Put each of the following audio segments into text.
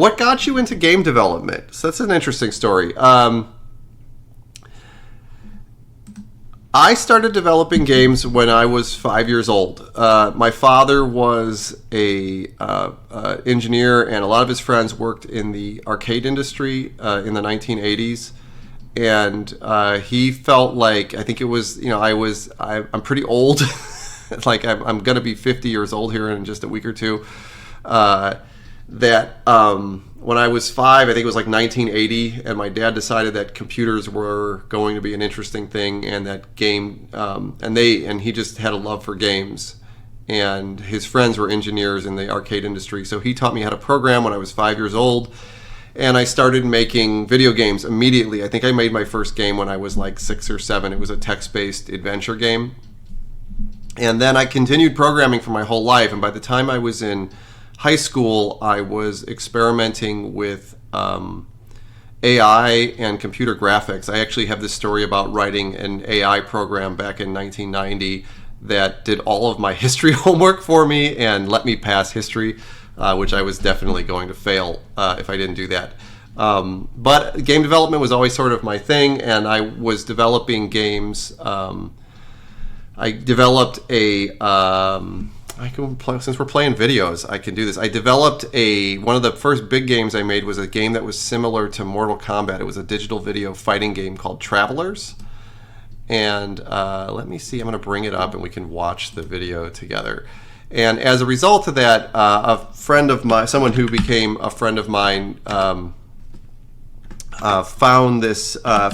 What got you into game development? So that's an interesting story. I started developing games when I was 5 years old. My father was a engineer, and a lot of his friends worked in the arcade industry in the 1980s. And he felt like, I think it was, I'm pretty old. Like I'm going to be 50 years old here in just a week or two. When I was 5, I think it was like 1980, and my dad decided that computers were going to be an interesting thing, and that and he just had a love for games, and his friends were engineers in the arcade industry, so he taught me how to program when I was 5 years old, and I started making video games immediately. I think I made my first game when I was like 6 or 7. It was a text-based adventure game, and then I continued programming for my whole life, and by the time I was in high school, I was experimenting with AI and computer graphics. I actually have this story about writing an AI program back in 1990 that did all of my history homework for me and let me pass history, which I was definitely going to fail if I didn't do that. But game development was always sort of my thing, and I was developing games. I developed since we're playing videos, I can do this. I developed one of the first big games I made was a game that was similar to Mortal Kombat. It was a digital video fighting game called Travelers. And let me see, I'm going to bring it up and we can watch the video together. And as a result of that, a friend of mine, someone who became a friend of mine, found this, I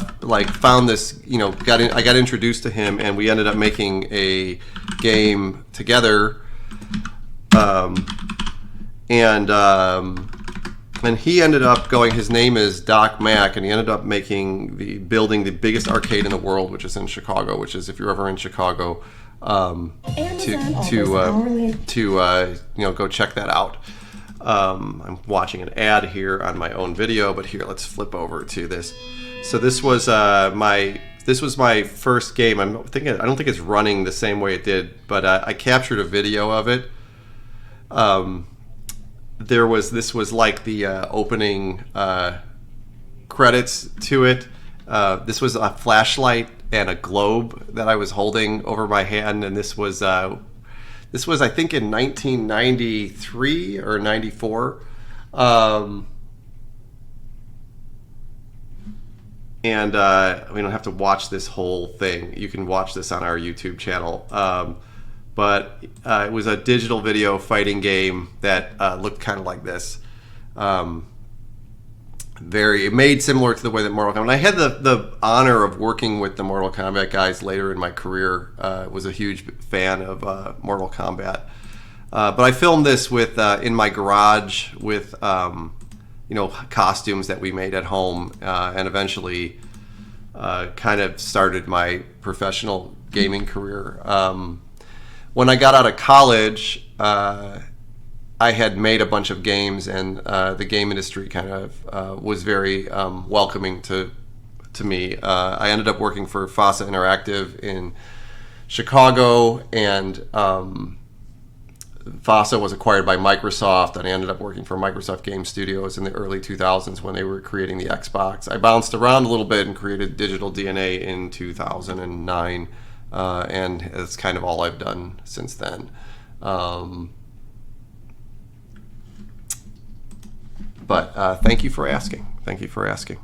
got introduced to him, and we ended up making a game together. And he ended up going, his name is Doc Mack, and he ended up building the biggest arcade in the world, which is in Chicago, which is, if you're ever in Chicago, go check that out. I'm watching an ad here on my own video, but here, let's flip over to this. So this was my first game. I don't think it's running the same way it did, but I captured a video of it. This was like the opening credits to it. This was a flashlight and a globe that I was holding over my hand, and this was I think in 1993 or 94. And we don't have to watch this whole thing. You can watch this on our YouTube channel. But it was a digital video fighting game that looked kind of like this. It made similar to the way that Mortal Kombat. And I had the honor of working with the Mortal Kombat guys later in my career. Was a huge fan of Mortal Kombat. But I filmed this in my garage with costumes that we made at home, and eventually kind of started my professional gaming career. When I got out of college, I had made a bunch of games, and the game industry kind of was very welcoming to me. I ended up working for FASA Interactive in Chicago, and FASA was acquired by Microsoft, and I ended up working for Microsoft Game Studios in the early 2000s when they were creating the Xbox. I bounced around a little bit and created DigitalDNA in 2009, and that's kind of all I've done since then. But thank you for asking. Thank you for asking.